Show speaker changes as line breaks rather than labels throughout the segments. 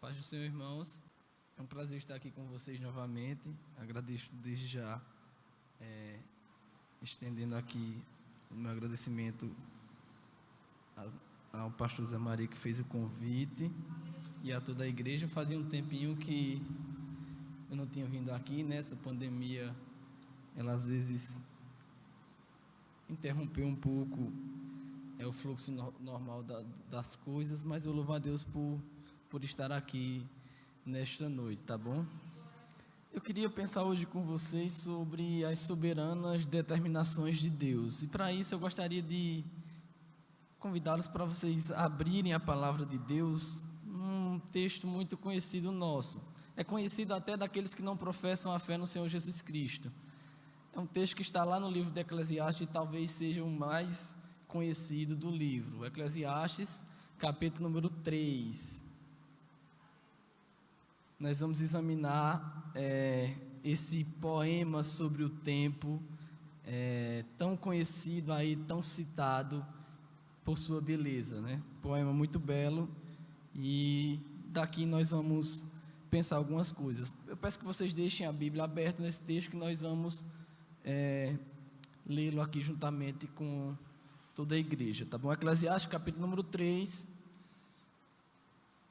Paz do Senhor, irmãos. É um prazer estar aqui com vocês novamente. Agradeço desde já, estendendo aqui o meu agradecimento ao pastor Zé Maria, que fez o convite, e a toda a igreja. Fazia um tempinho que eu não tinha vindo aqui, né? Essa pandemia, ela às vezes interrompeu um pouco o fluxo normal das coisas, mas eu louvo a Deus por estar aqui nesta noite, tá bom? Eu queria pensar hoje com vocês sobre as soberanas determinações de Deus, e para isso eu gostaria de convidá-los para vocês abrirem a palavra de Deus, um texto muito conhecido nosso, é conhecido até daqueles que não professam a fé no Senhor Jesus Cristo. É um texto que está lá no livro de Eclesiastes e talvez seja o mais conhecido do livro, Eclesiastes, capítulo número 3. Nós vamos examinar esse poema sobre o tempo, tão conhecido aí, tão citado por sua beleza, né? Poema muito belo, e daqui nós vamos pensar algumas coisas. Eu peço que vocês deixem a Bíblia aberta nesse texto, que nós vamos lê-lo aqui juntamente com toda a igreja, tá bom? Eclesiastes, capítulo número 3,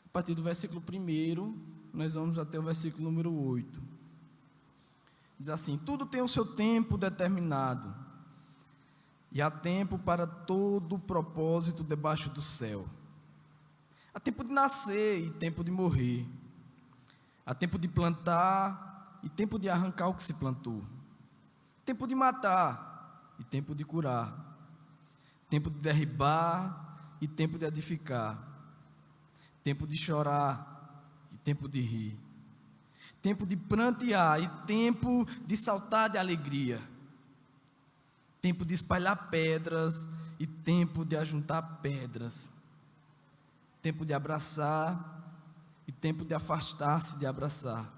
a partir do versículo 1, nós vamos até o versículo número 8. Diz assim: tudo tem o seu tempo determinado, e há tempo para todo o propósito debaixo do céu. Há tempo de nascer e tempo de morrer. Há tempo de plantar e tempo de arrancar o que se plantou. Tempo de matar e tempo de curar. Tempo de derribar e tempo de edificar. Tempo de chorar e tempo de rir. Tempo de prantear e tempo de saltar de alegria. Tempo de espalhar pedras e tempo de ajuntar pedras. Tempo de abraçar e tempo de afastar-se de abraçar.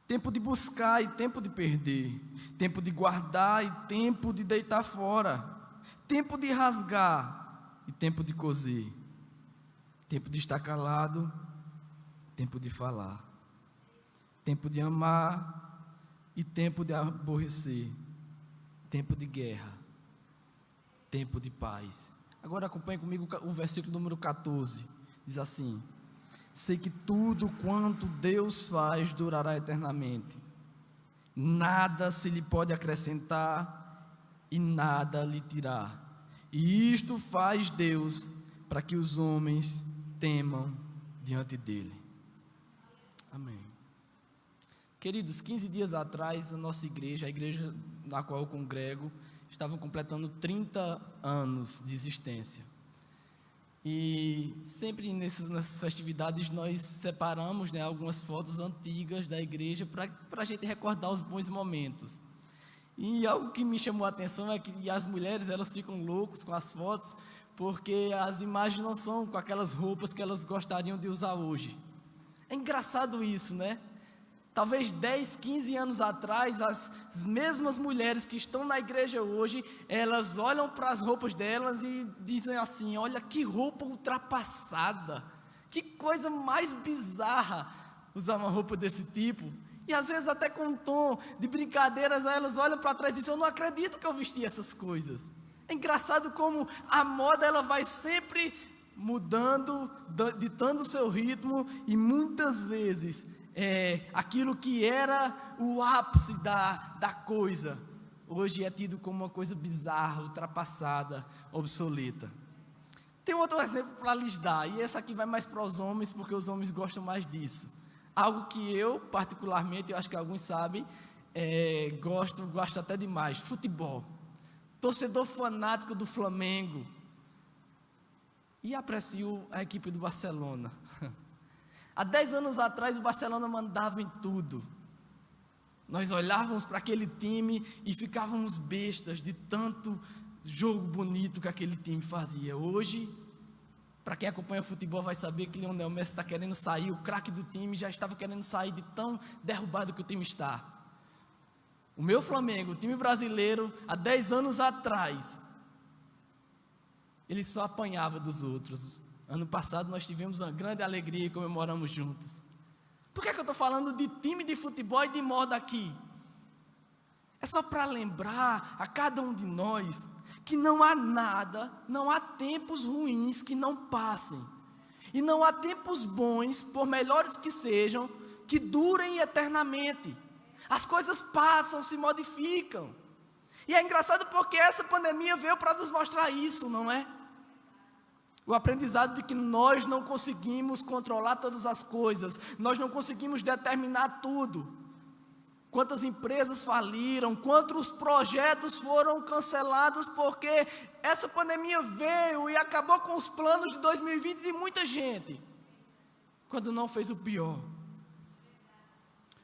Tempo de buscar e tempo de perder. Tempo de guardar e tempo de deitar fora. Tempo de rasgar e tempo de coser. Tempo de estar calado, tempo de falar. Tempo de amar e tempo de aborrecer. Tempo de guerra, tempo de paz. Agora acompanhe comigo o versículo número 14. Diz assim: sei que tudo quanto Deus faz durará eternamente. Nada se lhe pode acrescentar e nada lhe tirar. E isto faz Deus para que os homens temam diante dele. Amém. Queridos, 15 dias atrás, a nossa igreja, a igreja na qual eu congrego, estavam completando 30 anos de existência. E sempre nessas festividades nós separamos, né, algumas fotos antigas da igreja para a gente recordar os bons momentos. E algo que me chamou a atenção é que as mulheres, elas ficam loucas com as fotos, porque as imagens não são com aquelas roupas que elas gostariam de usar hoje. É engraçado isso, né? Talvez 10, 15 anos atrás, as mesmas mulheres que estão na igreja hoje, elas olham para as roupas delas e dizem assim: olha que roupa ultrapassada, que coisa mais bizarra usar uma roupa desse tipo. E às vezes até com um tom de brincadeiras, elas olham para trás e dizem: eu não acredito que eu vesti essas coisas. É engraçado como a moda, ela vai sempre mudando, ditando o seu ritmo, e muitas vezes aquilo que era o ápice da coisa, hoje é tido como uma coisa bizarra, ultrapassada, obsoleta. Tem outro exemplo para lhes dar, e esse aqui vai mais para os homens, porque os homens gostam mais disso. Algo que eu, particularmente, eu acho que alguns sabem, gosto até demais: futebol. Torcedor fanático do Flamengo. E aprecio a equipe do Barcelona. Há 10 anos atrás, o Barcelona mandava em tudo. Nós olhávamos para aquele time e ficávamos bestas de tanto jogo bonito que aquele time fazia. Hoje, para quem acompanha futebol vai saber que Lionel Messi está querendo sair, o craque do time já estava querendo sair de tão derrubado que o time está. O meu Flamengo, o time brasileiro, há 10 anos atrás, ele só apanhava dos outros Ano passado nós tivemos uma grande alegria e comemoramos juntos. Por que eu estou falando de time de futebol e de moda aqui? É só para lembrar a cada um de nós que não há nada, não há tempos ruins que não passem. E não há tempos bons, por melhores que sejam, que durem eternamente. As coisas passam, se modificam. E é engraçado porque essa pandemia veio para nos mostrar isso, não é? O aprendizado de que nós não conseguimos controlar todas as coisas, nós não conseguimos determinar tudo. Quantas empresas faliram, quantos projetos foram cancelados porque essa pandemia veio e acabou com os planos de 2020 de muita gente, quando não fez o pior.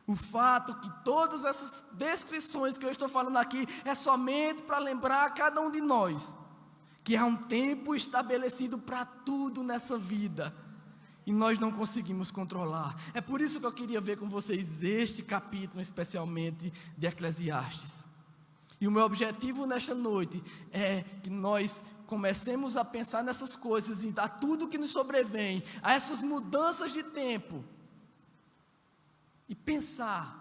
O fato que todas essas descrições que eu estou falando aqui é somente para lembrar a cada um de nós que há um tempo estabelecido para tudo nessa vida e nós não conseguimos controlar. É por isso que eu queria ver com vocês este capítulo, especialmente de Eclesiastes. E o meu objetivo nesta noite é que nós comecemos a pensar nessas coisas e a tudo que nos sobrevém, a essas mudanças de tempo, e pensar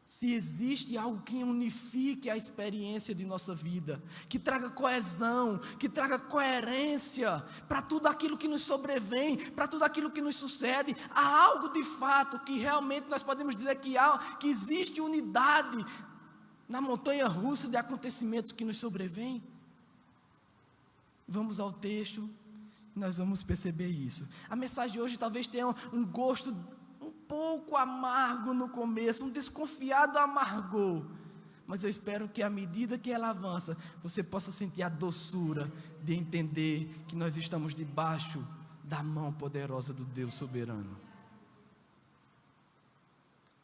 se existe algo que unifique a experiência de nossa vida, que traga coesão, que traga coerência para tudo aquilo que nos sobrevém, para tudo aquilo que nos sucede. Há algo de fato que realmente nós podemos dizer que existe unidade na montanha russa de acontecimentos que nos sobrevêm? Vamos ao texto, nós vamos perceber isso. A mensagem de hoje talvez tenha um gosto pouco amargo no começo, um desconfiado amargor, mas eu espero que à medida que ela avança, você possa sentir a doçura de entender que nós estamos debaixo da mão poderosa do Deus soberano.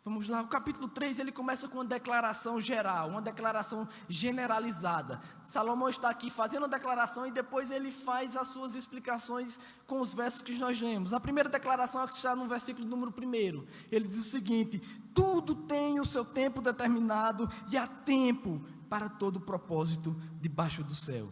Vamos lá, o capítulo 3, ele começa com uma declaração geral, uma declaração generalizada. Salomão está aqui fazendo a declaração e depois ele faz as suas explicações com os versos que nós lemos. A primeira declaração está no versículo número 1. Ele diz o seguinte: tudo tem o seu tempo determinado e há tempo para todo propósito debaixo do céu.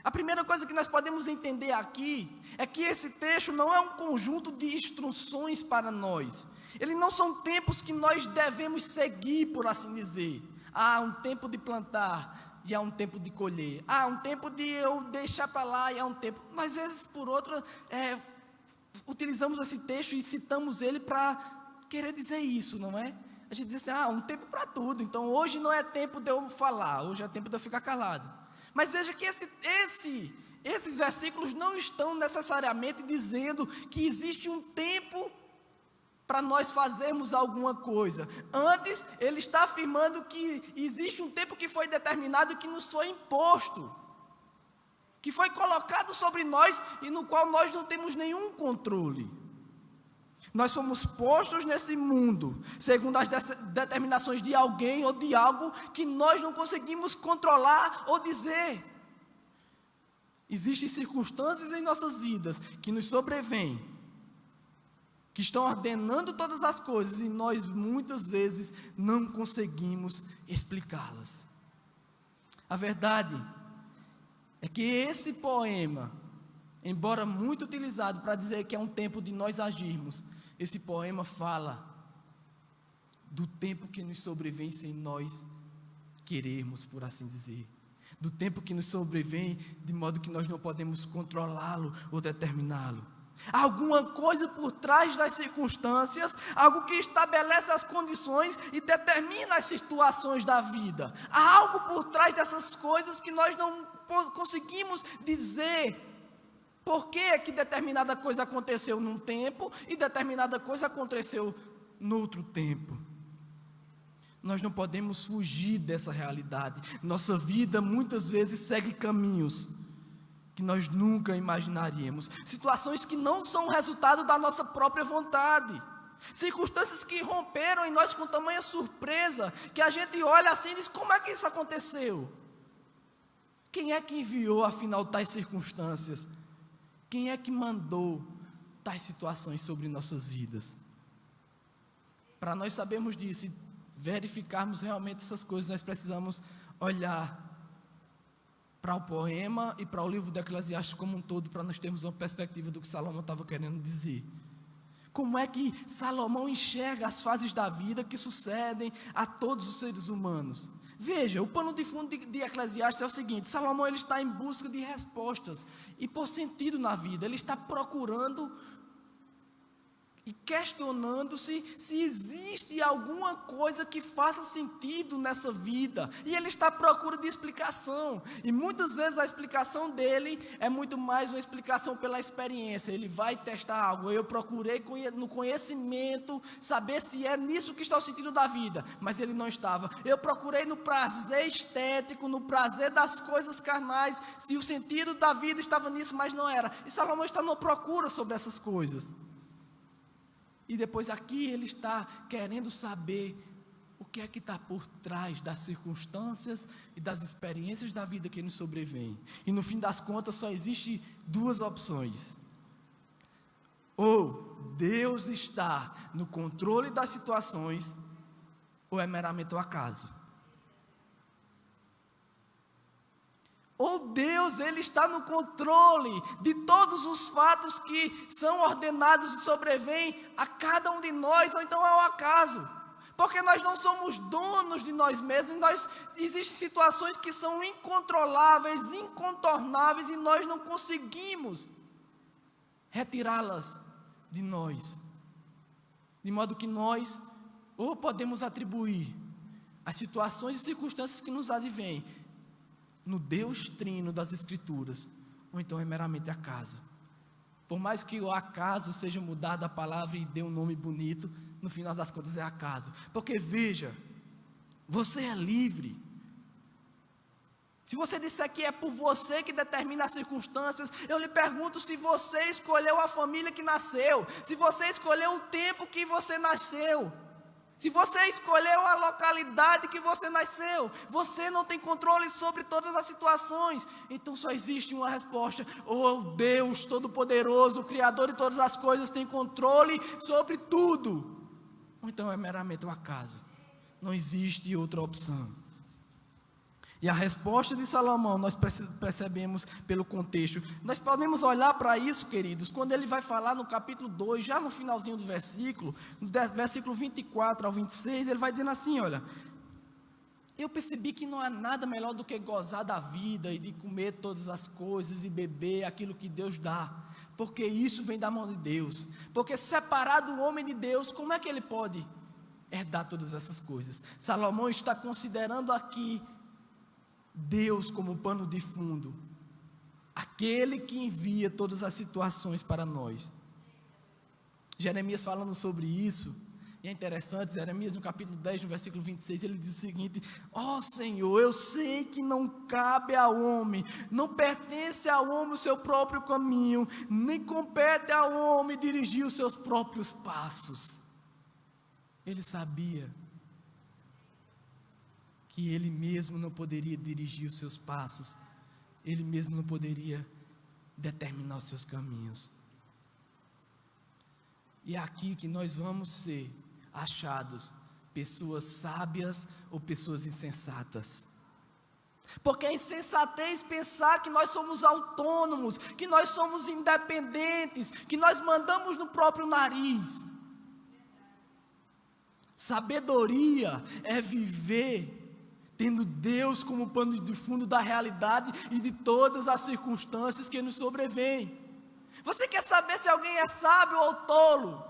A primeira coisa que nós podemos entender aqui é que esse texto não é um conjunto de instruções para nós. Eles não são tempos que nós devemos seguir, por assim dizer. Há um tempo de plantar e há um tempo de colher. Há um tempo de eu deixar para lá e há um tempo. Mas, às vezes, por outra, utilizamos esse texto e citamos ele para querer dizer isso, não é? A gente diz assim, um tempo para tudo. Então, hoje não é tempo de eu falar, hoje é tempo de eu ficar calado. Mas veja que esses versículos não estão necessariamente dizendo que existe um tempo para nós fazermos alguma coisa. Antes, ele está afirmando que existe um tempo que foi determinado e que nos foi imposto, que foi colocado sobre nós e no qual nós não temos nenhum controle. Nós somos postos nesse mundo, segundo as determinações de alguém ou de algo que nós não conseguimos controlar ou dizer. Existem circunstâncias em nossas vidas que nos sobrevêm, que estão ordenando todas as coisas e nós muitas vezes não conseguimos explicá-las. A verdade é que esse poema, embora muito utilizado para dizer que é um tempo de nós agirmos, esse poema fala do tempo que nos sobrevém sem nós querermos, por assim dizer. Do tempo que nos sobrevém de modo que nós não podemos controlá-lo ou determiná-lo. Alguma coisa por trás das circunstâncias, algo que estabelece as condições e determina as situações da vida. Há algo por trás dessas coisas que nós não conseguimos dizer por que determinada coisa aconteceu num tempo e determinada coisa aconteceu no outro tempo. Nós não podemos fugir dessa realidade. Nossa vida muitas vezes segue caminhos que nós nunca imaginaríamos, situações que não são resultado da nossa própria vontade, circunstâncias que romperam em nós com tamanha surpresa, que a gente olha assim e diz, como é que isso aconteceu? Quem é que enviou afinal tais circunstâncias? Quem é que mandou tais situações sobre nossas vidas? Para nós sabermos disso e verificarmos realmente essas coisas, nós precisamos olhar para o poema e para o livro de Eclesiastes como um todo, para nós termos uma perspectiva do que Salomão estava querendo dizer. Como é que Salomão enxerga as fases da vida que sucedem a todos os seres humanos? Veja, o pano de fundo de Eclesiastes é o seguinte: Salomão ele está em busca de respostas e por sentido na vida. Ele está procurando e questionando-se se existe alguma coisa que faça sentido nessa vida, e ele está à procura de explicação, e muitas vezes a explicação dele é muito mais uma explicação pela experiência. Ele vai testar algo. Eu procurei no conhecimento saber se é nisso que está o sentido da vida, mas ele não estava. Eu procurei no prazer estético, no prazer das coisas carnais, se o sentido da vida estava nisso, mas não era. E Salomão está numa procura sobre essas coisas. E depois aqui ele está querendo saber o que é que está por trás das circunstâncias e das experiências da vida que nos sobrevêm. E no fim das contas só existe duas opções: ou Deus está no controle das situações, ou é meramente o acaso. Ou Deus, ele está no controle de todos os fatos que são ordenados e sobrevêm a cada um de nós, ou então é o acaso. Porque nós não somos donos de nós mesmos, existem situações que são incontroláveis, incontornáveis, e nós não conseguimos retirá-las de nós. De modo que nós ou podemos atribuir as situações e circunstâncias que nos advêm no Deus trino das Escrituras, ou então é meramente acaso. Por mais que o acaso seja mudado a palavra e dê um nome bonito, no final das contas é acaso. Porque veja, você é livre. Se você disser que é por você que determina as circunstâncias, eu lhe pergunto se você escolheu a família que nasceu, se você escolheu o tempo que você nasceu, se você escolheu a localidade que você nasceu. Você não tem controle sobre todas as situações. Então só existe uma resposta: oh Deus Todo-Poderoso, o Criador de todas as coisas, tem controle sobre tudo. Ou então é meramente um acaso. Não existe outra opção. E a resposta de Salomão nós percebemos pelo contexto. Nós podemos olhar para isso, queridos, quando ele vai falar no capítulo 2, já no finalzinho do versículo, versículo 24 ao 26, ele vai dizendo assim: olha, eu percebi que não há nada melhor do que gozar da vida e de comer todas as coisas e beber aquilo que Deus dá, porque isso vem da mão de Deus. Porque separado o homem de Deus, como é que ele pode herdar todas essas coisas? Salomão está considerando aqui Deus como pano de fundo, aquele que envia todas as situações para nós. Jeremias falando sobre isso, e é interessante, Jeremias no capítulo 10, no versículo 26, ele diz o seguinte: ó Senhor, eu sei que não cabe ao homem, não pertence ao homem o seu próprio caminho, nem compete ao homem dirigir os seus próprios passos. Ele sabia que ele mesmo não poderia dirigir os seus passos, ele mesmo não poderia determinar os seus caminhos. E é aqui que nós vamos ser achados pessoas sábias ou pessoas insensatas. Porque é insensatez pensar que nós somos autônomos, que nós somos independentes, que nós mandamos no próprio nariz. Sabedoria é viver tendo Deus como pano de fundo da realidade e de todas as circunstâncias que nos sobrevêm. Você quer saber se alguém é sábio ou tolo?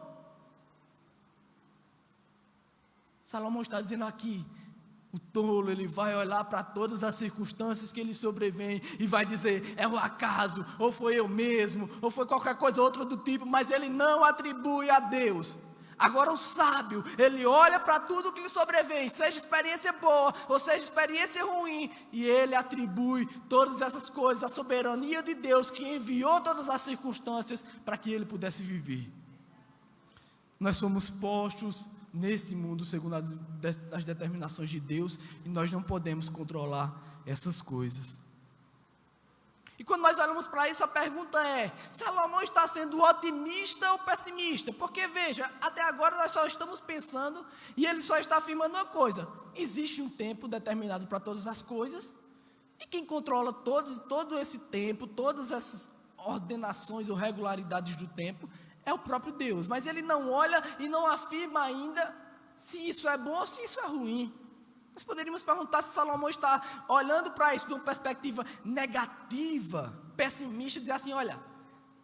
Salomão está dizendo aqui: o tolo, ele vai olhar para todas as circunstâncias que lhe sobrevêm e vai dizer: é o acaso, ou foi eu mesmo, ou foi qualquer coisa outra do tipo, mas ele não atribui a Deus. Agora o sábio, ele olha para tudo que lhe sobrevém, seja experiência boa ou seja experiência ruim, e ele atribui todas essas coisas à soberania de Deus, que enviou todas as circunstâncias para que ele pudesse viver. Nós somos postos nesse mundo segundo as determinações de Deus, e nós não podemos controlar essas coisas. E quando nós olhamos para isso, a pergunta é: Salomão está sendo otimista ou pessimista? Porque veja, até agora nós só estamos pensando, e ele só está afirmando uma coisa: existe um tempo determinado para todas as coisas, E quem controla todo esse tempo, todas essas ordenações ou regularidades do tempo, é o próprio Deus. Mas ele não olha e não afirma ainda se isso é bom ou se isso é ruim. Nós poderíamos perguntar se Salomão está olhando para isso de uma perspectiva negativa, pessimista, dizer assim, olha,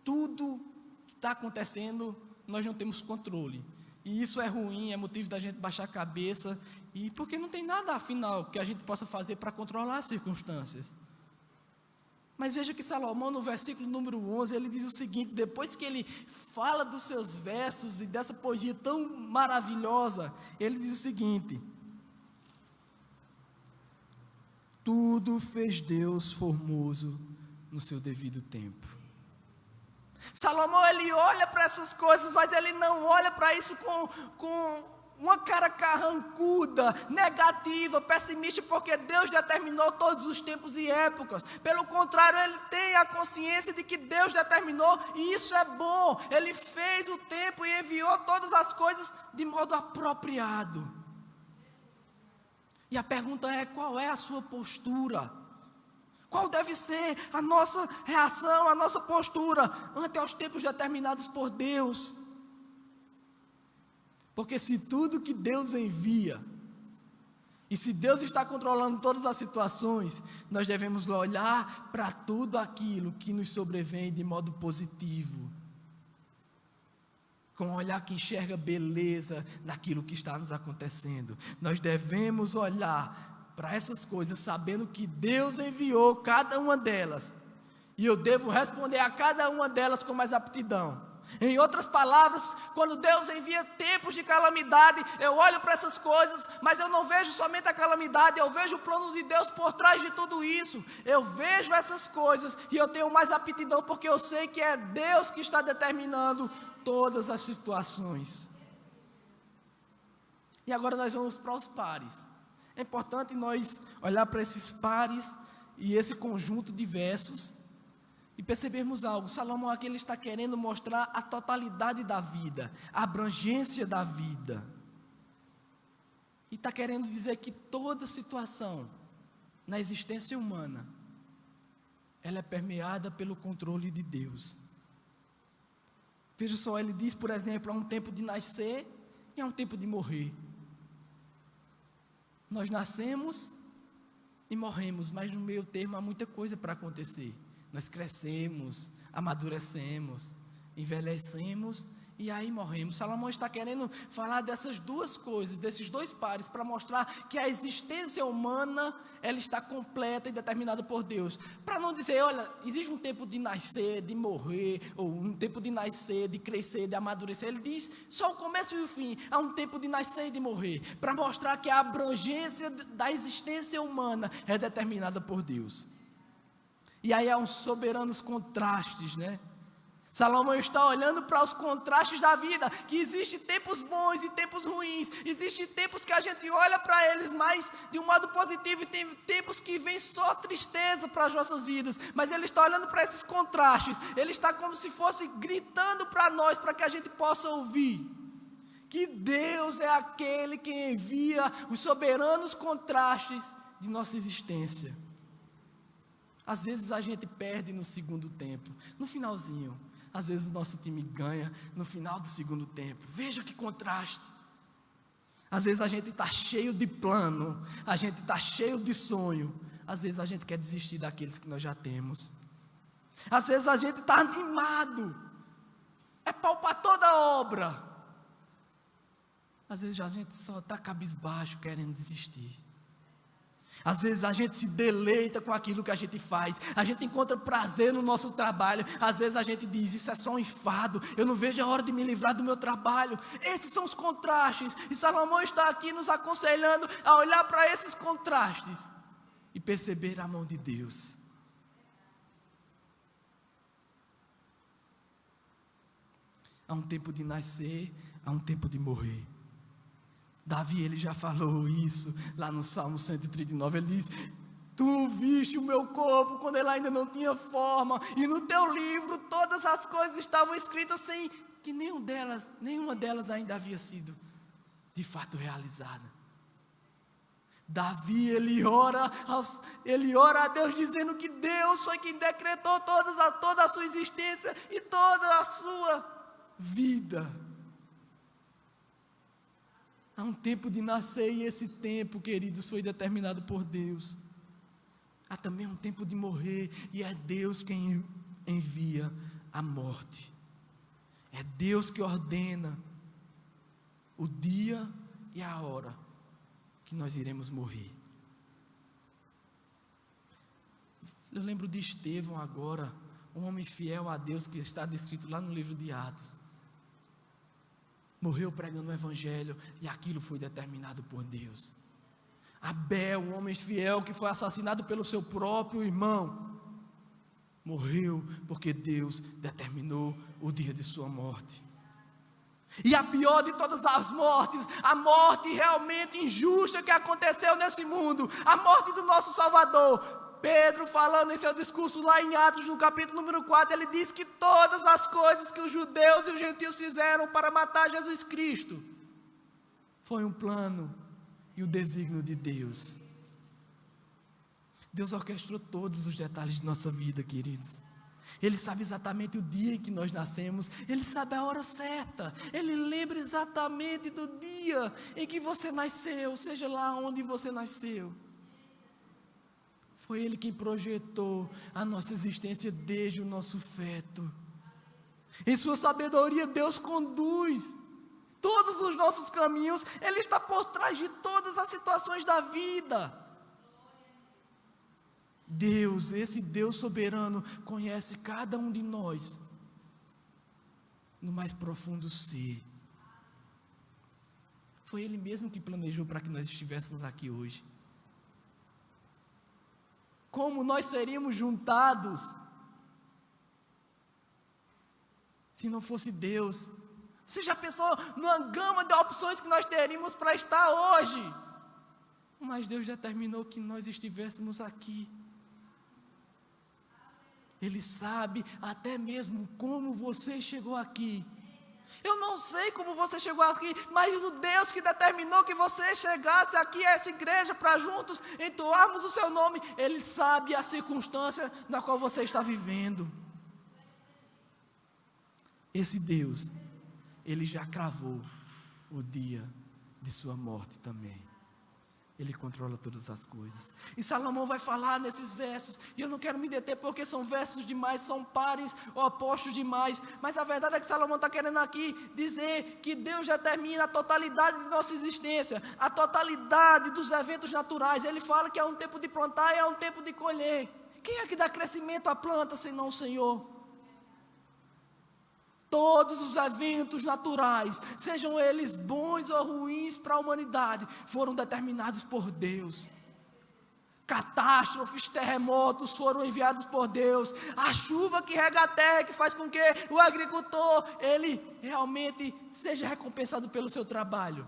tudo que está acontecendo, nós não temos controle. E isso é ruim, é motivo da gente baixar a cabeça, e porque não tem nada, afinal, que a gente possa fazer para controlar as circunstâncias. Mas veja que Salomão, no versículo número 11, ele diz o seguinte, depois que ele fala dos seus versos e dessa poesia tão maravilhosa, ele diz o seguinte: tudo fez Deus formoso no seu devido tempo. Salomão, ele olha para essas coisas, mas ele não olha para isso com uma cara carrancuda, negativa, pessimista, porque Deus determinou todos os tempos e épocas. Pelo contrário, ele tem a consciência de que Deus determinou, e isso é bom. Ele fez o tempo e enviou todas as coisas de modo apropriado. E a pergunta é, qual é a sua postura? Qual deve ser a nossa reação, a nossa postura ante aos tempos determinados por Deus? Porque se tudo que Deus envia, e se Deus está controlando todas as situações, nós devemos olhar para tudo aquilo que nos sobrevém de modo positivo, com um olhar que enxerga beleza naquilo que está nos acontecendo. Nós devemos olhar para essas coisas sabendo que Deus enviou cada uma delas, e eu devo responder a cada uma delas com mais aptidão. Em outras palavras, quando Deus envia tempos de calamidade, eu olho para essas coisas, mas eu não vejo somente a calamidade, eu vejo o plano de Deus por trás de tudo isso. Eu vejo essas coisas e eu tenho mais aptidão, porque eu sei que é Deus que está determinando todas as situações. E agora nós vamos para os pares. É importante nós olhar para esses pares e esse conjunto de versos e percebermos algo. Salomão aqui ele está querendo mostrar a totalidade da vida, a abrangência da vida. E está querendo dizer que toda situação na existência humana, ela é permeada pelo controle de Deus. Veja só, ele diz, por exemplo, há um tempo de nascer e há um tempo de morrer. Nós nascemos e morremos, mas no meio termo há muita coisa para acontecer. Nós crescemos, amadurecemos, envelhecemos e aí morremos. Salomão está querendo falar dessas duas coisas, desses dois pares, para mostrar que a existência humana, ela está completa e determinada por Deus. Para não dizer, olha, existe um tempo de nascer, de morrer, ou um tempo de nascer, de crescer, de amadurecer. Ele diz, só o começo e o fim, há um tempo de nascer e de morrer, para mostrar que a abrangência da existência humana é determinada por Deus. E aí há uns soberanos contrastes, né? Salomão está olhando para os contrastes da vida, que existem tempos bons e tempos ruins, existem tempos que a gente olha para eles mais de um modo positivo, e tem tempos que vem só tristeza para as nossas vidas, mas ele está olhando para esses contrastes, ele está como se fosse gritando para nós, para que a gente possa ouvir, que Deus é aquele que envia os soberanos contrastes de nossa existência. Às vezes a gente perde no segundo tempo, no finalzinho. Às vezes o nosso time ganha no final do segundo tempo. Veja que contraste. Às vezes a gente está cheio de plano, a gente está cheio de sonho. Às vezes a gente quer desistir daqueles que nós já temos. Às vezes a gente está animado, é pau para toda obra. Às vezes a gente só está cabisbaixo, querendo desistir. Às vezes a gente se deleita com aquilo que a gente faz, a gente encontra prazer no nosso trabalho, às vezes a gente diz, isso é só um enfado, eu não vejo a hora de me livrar do meu trabalho. Esses são os contrastes, e Salomão está aqui nos aconselhando a olhar para esses contrastes e perceber a mão de Deus. Há um tempo de nascer, há um tempo de morrer. Davi, ele já falou isso lá no Salmo 139, ele diz, tu viste o meu corpo quando ele ainda não tinha forma, e no teu livro todas as coisas estavam escritas sem que nenhuma delas ainda havia sido de fato realizada. Davi, ele ora a Deus dizendo que Deus foi quem decretou toda a sua existência e toda a sua vida. Há um tempo de nascer e esse tempo, queridos, foi determinado por Deus. Há também um tempo de morrer e é Deus quem envia a morte. É Deus que ordena o dia e a hora que nós iremos morrer. Eu lembro de Estevão agora, um homem fiel a Deus que está descrito lá no livro de Atos. Morreu pregando o evangelho e aquilo foi determinado por Deus. Abel, um homem fiel que foi assassinado pelo seu próprio irmão, morreu porque Deus determinou o dia de sua morte. E a pior de todas as mortes, a morte realmente injusta que aconteceu nesse mundo, a morte do nosso Salvador. Pedro, falando em seu discurso lá em Atos, no capítulo número 4, ele diz que todas as coisas que os judeus e os gentios fizeram para matar Jesus Cristo, foi um plano e o desígnio de Deus. Deus orquestrou todos os detalhes de nossa vida, queridos. Ele sabe exatamente o dia em que nós nascemos, Ele sabe a hora certa, Ele lembra exatamente do dia em que você nasceu, seja lá onde você nasceu. Foi Ele quem projetou a nossa existência desde o nosso feto. Em sua sabedoria, Deus conduz todos os nossos caminhos, Ele está por trás de todas as situações da vida. Deus, esse Deus soberano, conhece cada um de nós no mais profundo ser. Foi Ele mesmo que planejou para que nós estivéssemos aqui hoje. Como nós seríamos juntados se não fosse Deus? Você já pensou numa gama de opções que nós teríamos para estar hoje? Mas Deus determinou que nós estivéssemos aqui. Ele sabe até mesmo como você chegou aqui. Eu não sei como você chegou aqui, mas o Deus que determinou que você chegasse aqui a essa igreja para juntos entoarmos o seu nome, Ele sabe a circunstância na qual você está vivendo. Esse Deus, Ele já cravou o dia de sua morte também. Ele controla todas as coisas. E Salomão vai falar nesses versos, e eu não quero me deter porque são versos demais, são pares opostos demais, mas a verdade é que Salomão está querendo aqui dizer que Deus determina a totalidade de nossa existência, a totalidade dos eventos naturais. Ele fala que há um tempo de plantar e há um tempo de colher. Quem é que dá crescimento à planta senão o Senhor? Todos os eventos naturais, sejam eles bons ou ruins para a humanidade, foram determinados por Deus. Catástrofes, terremotos foram enviados por Deus. A chuva que rega a terra, que faz com que o agricultor, ele realmente seja recompensado pelo seu trabalho.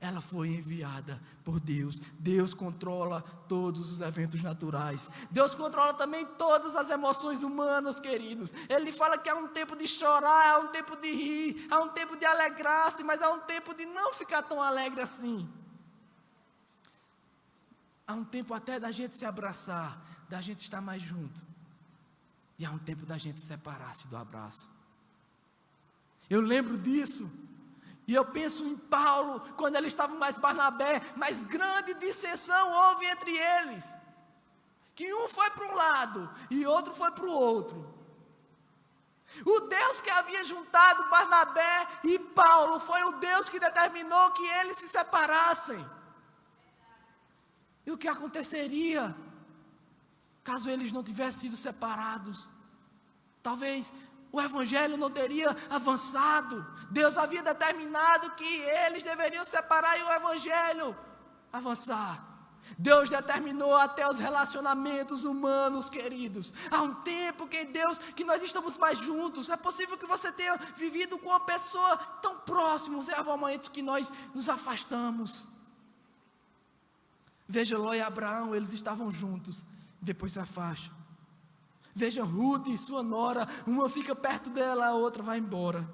Ela foi enviada por Deus. Deus controla todos os eventos naturais. Deus controla também todas as emoções humanas, queridos. Ele fala que há um tempo de chorar, há um tempo de rir, há um tempo de alegrar-se, mas há um tempo de não ficar tão alegre assim. Há um tempo até da gente se abraçar, da gente estar mais junto. E há um tempo da gente separar-se do abraço. Eu lembro disso. E eu penso em Paulo, quando ele estava mais Barnabé, mas grande dissensão houve entre eles. Que um foi para um lado e outro foi para o outro. O Deus que havia juntado Barnabé e Paulo foi o Deus que determinou que eles se separassem. E o que aconteceria caso eles não tivessem sido separados? Talvez o evangelho não teria avançado. Deus havia determinado que eles deveriam separar e o evangelho avançar. Deus determinou até os relacionamentos humanos, queridos. Há um tempo que nós estamos mais juntos. É possível que você tenha vivido com uma pessoa tão próximos, e há momentos que nós nos afastamos. Veja Ló e Abraão, eles estavam juntos, depois se afastam. Veja Ruth e sua nora, uma fica perto dela, a outra vai embora.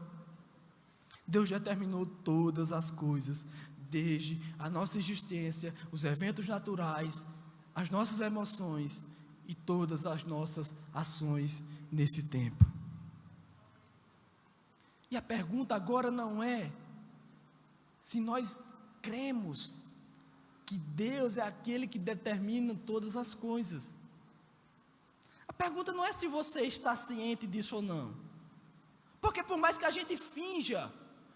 Deus determinou todas as coisas desde a nossa existência, os eventos naturais, as nossas emoções e todas as nossas ações nesse tempo. E a pergunta agora não é se nós cremos que Deus é aquele que determina todas as coisas. A pergunta não é se você está ciente disso ou não. Porque por mais que a gente finja,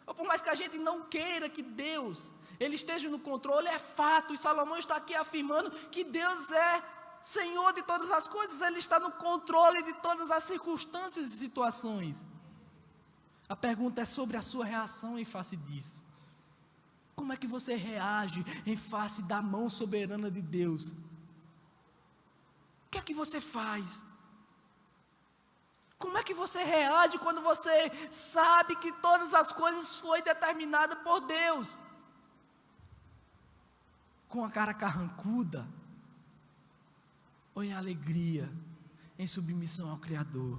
ou por mais que a gente não queira que Deus, Ele esteja no controle, é fato, e Salomão está aqui afirmando que Deus é Senhor de todas as coisas, Ele está no controle de todas as circunstâncias e situações. A pergunta é sobre a sua reação em face disso. Como é que você reage em face da mão soberana de Deus? O que é que você faz? Como é que você reage quando você sabe que todas as coisas foram determinadas por Deus? Com a cara carrancuda? Ou em alegria, em submissão ao Criador?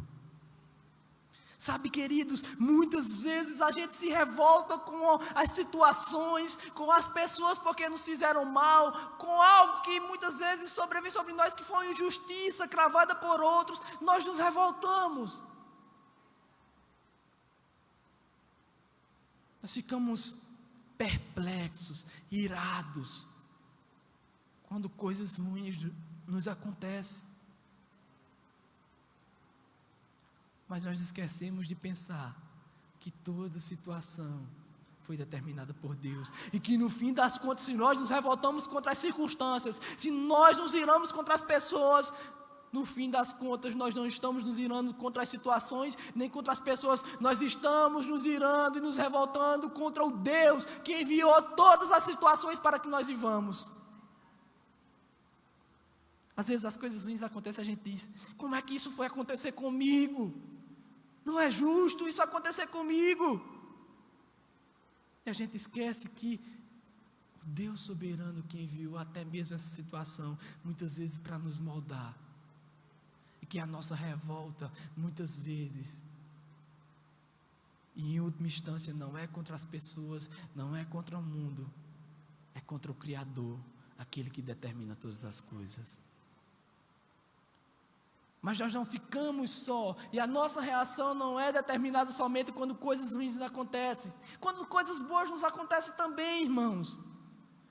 Sabe, queridos, muitas vezes a gente se revolta com as situações, com as pessoas porque nos fizeram mal, com algo que muitas vezes sobrevive sobre nós, que foi injustiça cravada por outros, nós nos revoltamos. Nós ficamos perplexos, irados, quando coisas ruins nos acontecem. Mas nós esquecemos de pensar que toda situação foi determinada por Deus, e que no fim das contas, se nós nos revoltamos contra as circunstâncias, se nós nos iramos contra as pessoas, no fim das contas nós não estamos nos irando contra as situações, nem contra as pessoas, nós estamos nos irando e nos revoltando contra o Deus que enviou todas as situações para que nós vivamos. Às vezes as coisas ruins acontecem, a gente diz: como é que isso foi acontecer comigo? Não é justo isso acontecer comigo. E a gente esquece que o Deus soberano que enviou até mesmo essa situação, muitas vezes para nos moldar, e que a nossa revolta, muitas vezes, e em última instância, não é contra as pessoas, não é contra o mundo, é contra o Criador, aquele que determina todas as coisas. Mas nós não ficamos só, e a nossa reação não é determinada somente quando coisas ruins nos acontecem, quando coisas boas nos acontecem também, irmãos.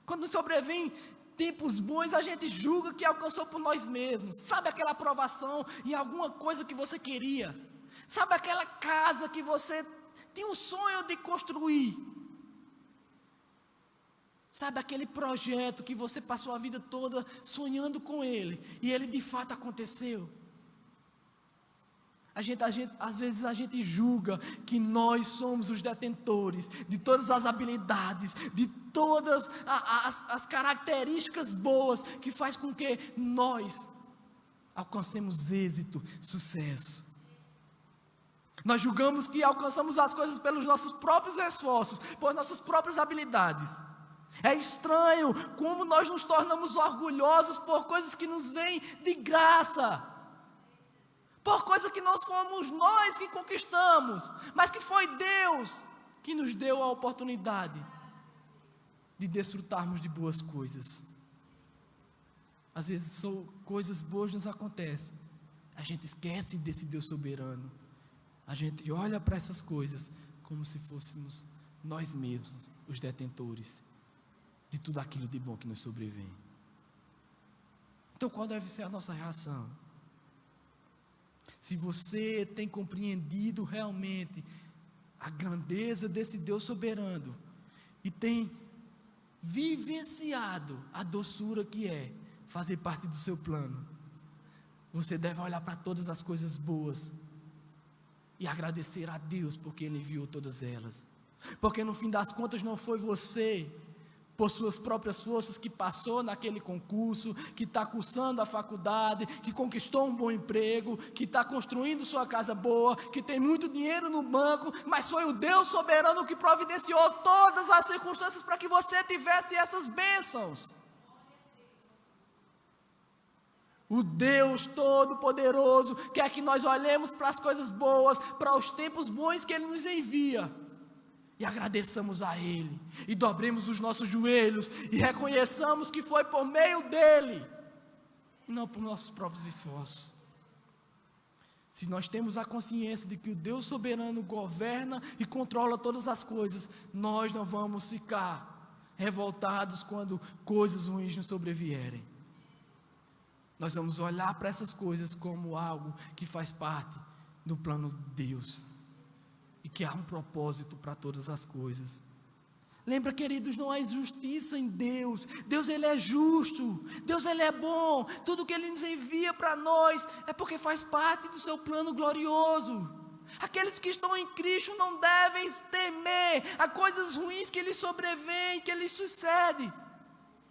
Quando sobrevêm tempos bons, a gente julga que alcançou por nós mesmos. Sabe aquela aprovação em alguma coisa que você queria? Sabe aquela casa que você tinha um sonho de construir? Sabe aquele projeto que você passou a vida toda sonhando com ele, e ele de fato aconteceu? Às vezes a gente julga que nós somos os detentores de todas as habilidades, de todas as características boas que faz com que nós alcancemos êxito, sucesso. Nós julgamos que alcançamos as coisas pelos nossos próprios esforços, por nossas próprias habilidades. É estranho como nós nos tornamos orgulhosos por coisas que nos vêm de graça, por coisa que nós fomos nós que conquistamos, mas que foi Deus que nos deu a oportunidade de desfrutarmos de boas coisas. Às vezes coisas boas nos acontecem, a gente esquece desse Deus soberano, a gente olha para essas coisas como se fôssemos nós mesmos os detentores de tudo aquilo de bom que nos sobrevém. Então qual deve ser a nossa reação? Se você tem compreendido realmente a grandeza desse Deus soberano e tem vivenciado a doçura que é fazer parte do seu plano, você deve olhar para todas as coisas boas e agradecer a Deus porque Ele enviou todas elas. Porque no fim das contas não foi você, por suas próprias forças, que passou naquele concurso, que está cursando a faculdade, que conquistou um bom emprego, que está construindo sua casa boa, que tem muito dinheiro no banco, mas foi o Deus soberano que providenciou todas as circunstâncias para que você tivesse essas bênçãos. O Deus Todo-Poderoso quer que nós olhemos para as coisas boas, para os tempos bons que Ele nos envia, e agradeçamos a Ele, e dobremos os nossos joelhos, e reconheçamos que foi por meio dEle, não por nossos próprios esforços. Se nós temos a consciência de que o Deus soberano governa e controla todas as coisas, nós não vamos ficar revoltados quando coisas ruins nos sobrevierem. Nós vamos olhar para essas coisas como algo que faz parte do plano de Deus, e que há um propósito para todas as coisas. Lembra, queridos, não há injustiça em Deus. Deus, Ele é justo. Deus, Ele é bom. Tudo que Ele nos envia para nós é porque faz parte do seu plano glorioso. Aqueles que estão em Cristo não devem temer a coisas ruins que lhes sobrevêm, que lhes sucedem,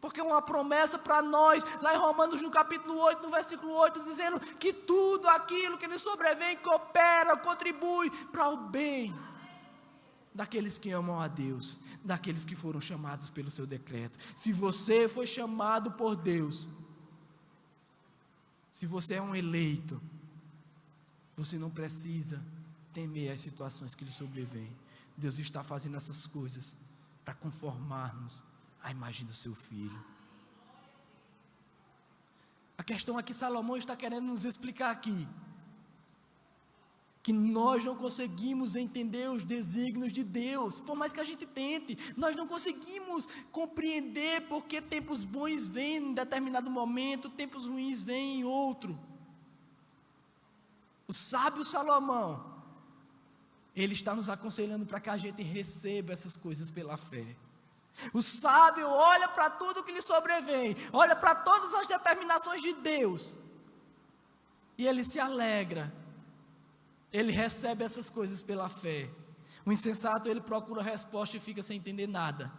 porque é uma promessa para nós, lá em Romanos no capítulo 8, no versículo 8, dizendo que tudo aquilo que lhes sobrevém coopera, contribui para o bem daqueles que amam a Deus, daqueles que foram chamados pelo seu decreto. Se você foi chamado por Deus, se você é um eleito, você não precisa temer as situações que lhe sobrevêm. Deus está fazendo essas coisas para conformar-nos à imagem do seu Filho. A questão é que Salomão está querendo nos explicar aqui, que nós não conseguimos entender os desígnios de Deus, por mais que a gente tente, nós não conseguimos compreender porque tempos bons vêm em determinado momento, tempos ruins vêm em outro. O sábio Salomão, ele está nos aconselhando para que a gente receba essas coisas pela fé. O sábio olha para tudo que lhe sobrevém, olha para todas as determinações de Deus, e ele se alegra. Ele recebe essas coisas pela fé. O insensato, ele procura a resposta e fica sem entender nada.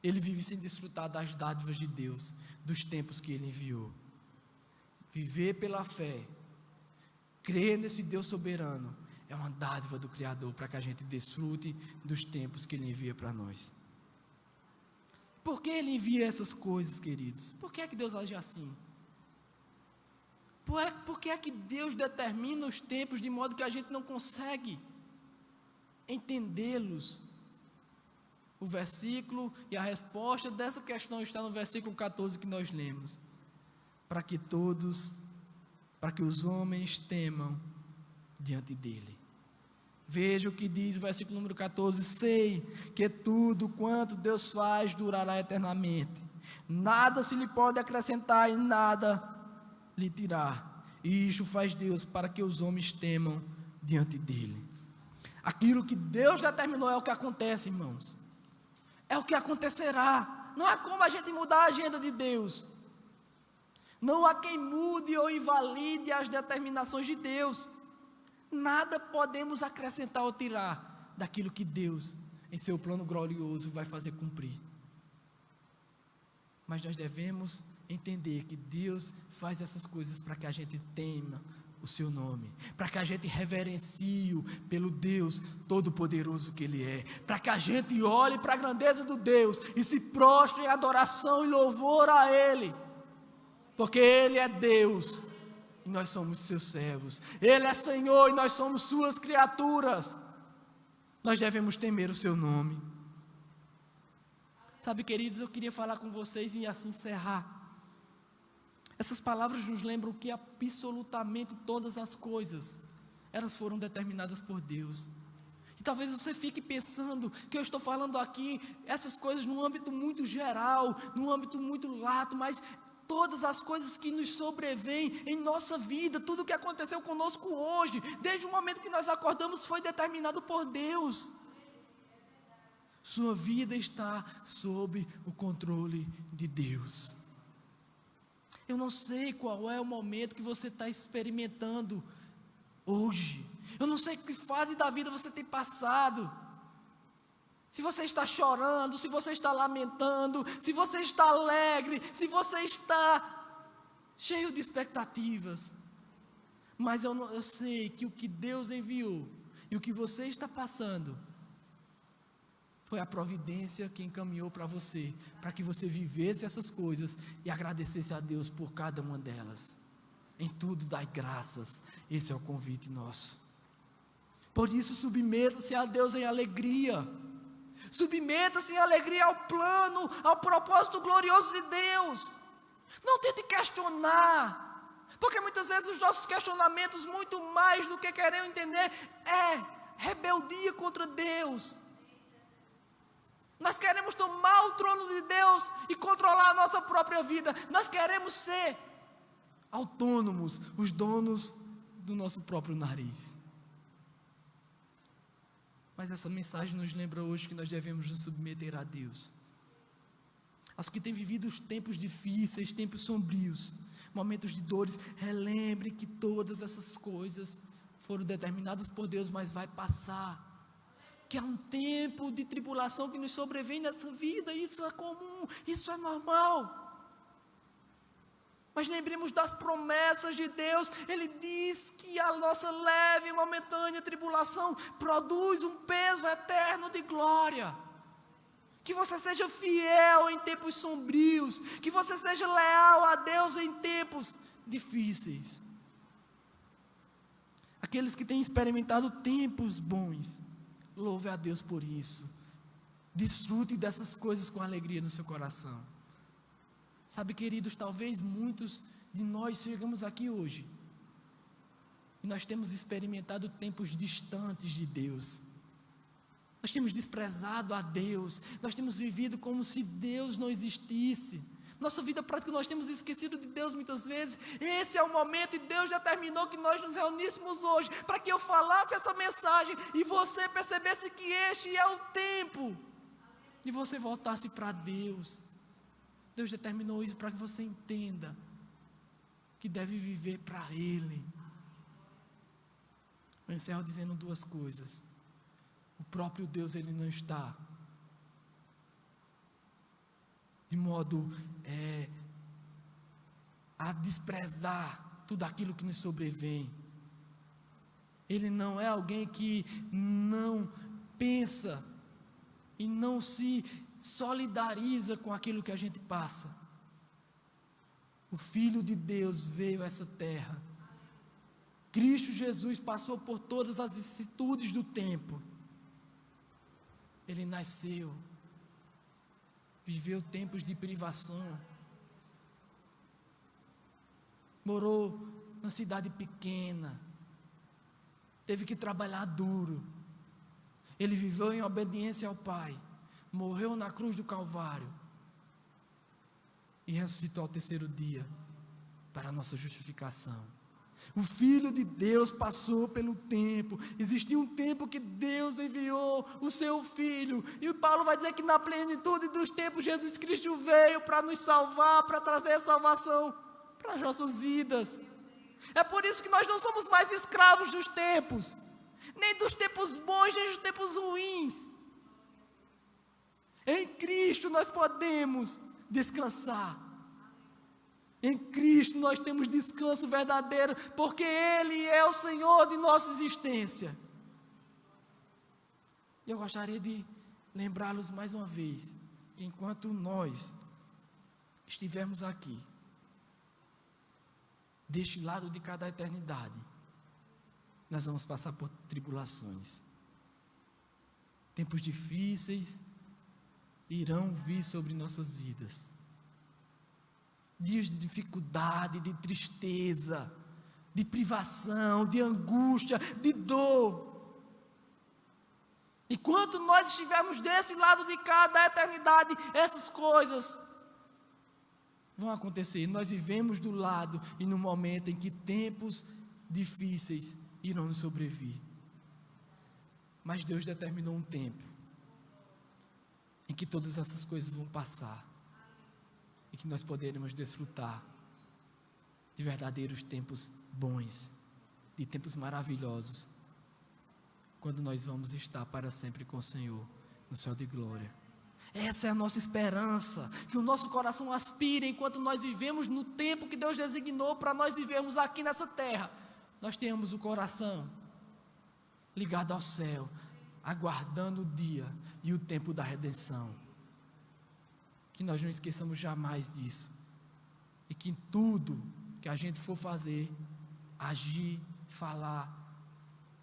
Ele vive sem desfrutar das dádivas de Deus, dos tempos que Ele enviou. Viver pela fé, crer nesse Deus soberano, é uma dádiva do Criador para que a gente desfrute dos tempos que Ele envia para nós. Por que Ele envia essas coisas, queridos? Por que é que Deus age assim? Por que é que Deus determina os tempos de modo que a gente não consegue entendê-los? O versículo e a resposta dessa questão está no versículo 14 que nós lemos. Para que os homens temam diante dele. Veja o que diz o versículo número 14: sei que tudo quanto Deus faz durará eternamente, nada se lhe pode acrescentar e nada lhe tirar, e isto faz Deus para que os homens temam diante dele. Aquilo que Deus determinou é o que acontece, irmãos, é o que acontecerá. Não há como a gente mudar a agenda de Deus, não há quem mude ou invalide as determinações de Deus. Nada podemos acrescentar ou tirar daquilo que Deus, em seu plano glorioso, vai fazer cumprir. Mas nós devemos entender que Deus faz essas coisas para que a gente tema o seu nome, para que a gente reverencie pelo Deus todo-poderoso que Ele é, para que a gente olhe para a grandeza do Deus e se prostre em adoração e louvor a Ele, porque Ele é Deus e nós somos seus servos, Ele é Senhor e nós somos suas criaturas. Nós devemos temer o seu nome. Sabe, queridos, eu queria falar com vocês e assim encerrar. Essas palavras nos lembram que absolutamente todas as coisas, elas foram determinadas por Deus. E talvez você fique pensando que eu estou falando aqui essas coisas num âmbito muito geral, num âmbito muito lato, mas todas as coisas que nos sobrevêm em nossa vida, tudo o que aconteceu conosco hoje, desde o momento que nós acordamos, foi determinado por Deus. Sua vida está sob o controle de Deus. Eu não sei qual é o momento que você está experimentando hoje. Eu não sei que fase da vida você tem passado. Se você está chorando, se você está lamentando, se você está alegre, se você está cheio de expectativas. Mas eu sei que o que Deus enviou e o que você está passando foi a providência que encaminhou para você, para que você vivesse essas coisas e agradecesse a Deus por cada uma delas. Em tudo dai graças, esse é o convite nosso. Por isso submeta-se a Deus em alegria. Submeta-se em alegria ao plano, ao propósito glorioso de Deus. Não tente questionar, porque muitas vezes os nossos questionamentos, muito mais do que querem entender, é rebeldia contra Deus. Nós queremos tomar o trono de Deus e controlar a nossa própria vida. Nós queremos ser autônomos, os donos do nosso próprio nariz. Mas essa mensagem nos lembra hoje que nós devemos nos submeter a Deus. Aos que têm vivido os tempos difíceis, tempos sombrios, momentos de dores, relembre que todas essas coisas foram determinadas por Deus, mas vai passar. Que há um tempo de tribulação que nos sobrevém nessa vida, isso é comum, isso é normal. Mas lembremos das promessas de Deus. Ele diz que a nossa leve e momentânea tribulação produz um peso eterno de glória. Que você seja fiel em tempos sombrios, que você seja leal a Deus em tempos difíceis. Aqueles que têm experimentado tempos bons, louve a Deus por isso. Desfrute dessas coisas com alegria no seu coração. Sabe, queridos, talvez muitos de nós chegamos aqui hoje e nós temos experimentado tempos distantes de Deus. Nós temos desprezado a Deus, nós temos vivido como se Deus não existisse. Nossa vida prática, nós temos esquecido de Deus muitas vezes. Esse é o momento e Deus determinou que nós nos reuníssemos hoje, para que eu falasse essa mensagem e você percebesse que este é o tempo de você voltasse para Deus. Deus determinou isso para que você entenda que deve viver para Ele. Eu encerro dizendo duas coisas. O próprio Deus, Ele não está de modo a desprezar tudo aquilo que nos sobrevém. Ele não é alguém que não pensa e não se solidariza com aquilo que a gente passa. O Filho de Deus veio a essa terra. Cristo Jesus passou por todas as vicissitudes do tempo. Ele nasceu, viveu tempos de privação, morou numa cidade pequena, teve que trabalhar duro. Ele viveu em obediência ao Pai, morreu na cruz do Calvário e ressuscitou ao terceiro dia para a nossa justificação. O Filho de Deus passou pelo tempo. Existia um tempo que Deus enviou o seu Filho, e Paulo vai dizer que na plenitude dos tempos Jesus Cristo veio para nos salvar, para trazer a salvação para as nossas vidas. É por isso que nós não somos mais escravos dos tempos, nem dos tempos bons, nem dos tempos ruins. Em Cristo nós podemos descansar. Em Cristo nós temos descanso verdadeiro, porque Ele é o Senhor de nossa existência. E eu gostaria de lembrá-los mais uma vez, que enquanto nós estivermos aqui, deste lado de cada eternidade, nós vamos passar por tribulações. Tempos difíceis irão vir sobre nossas vidas. Dias de dificuldade, de tristeza, de privação, de angústia, de dor. Enquanto nós estivermos desse lado de cá da eternidade, essas coisas vão acontecer. Nós vivemos do lado e no momento em que tempos difíceis irão nos sobrevir. Mas Deus determinou um tempo em que todas essas coisas vão passar. E que nós poderemos desfrutar de verdadeiros tempos bons, de tempos maravilhosos, quando nós vamos estar para sempre com o Senhor, no céu de glória. Essa é a nossa esperança, que o nosso coração aspire enquanto nós vivemos no tempo que Deus designou para nós vivermos aqui nessa terra. Nós tenhamos o coração ligado ao céu, aguardando o dia e o tempo da redenção. Que nós não esqueçamos jamais disso, e que em tudo que a gente for fazer, agir, falar,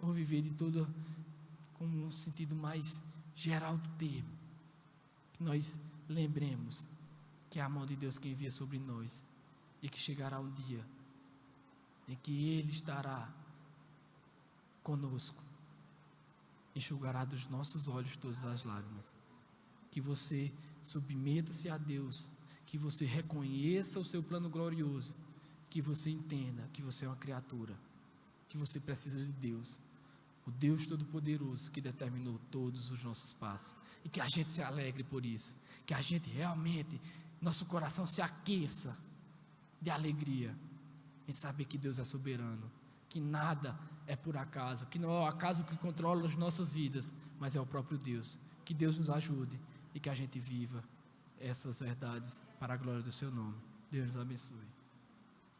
ou viver de todo, com um sentido mais geral do termo, Que nós lembremos que é a mão de Deus que envia sobre nós, e que chegará um dia em que Ele estará conosco, enxugará dos nossos olhos todas as lágrimas. Que você submeta-se a Deus, que você reconheça o seu plano glorioso, que você entenda que você é uma criatura, que você precisa de Deus, o Deus Todo-Poderoso que determinou todos os nossos passos, e que a gente se alegre por isso, que a gente realmente, nosso coração se aqueça de alegria em saber que Deus é soberano, que nada é por acaso, que não é o acaso que controla as nossas vidas, mas é o próprio Deus. Que Deus nos ajude e que a gente viva essas verdades para a glória do seu nome. Deus nos abençoe.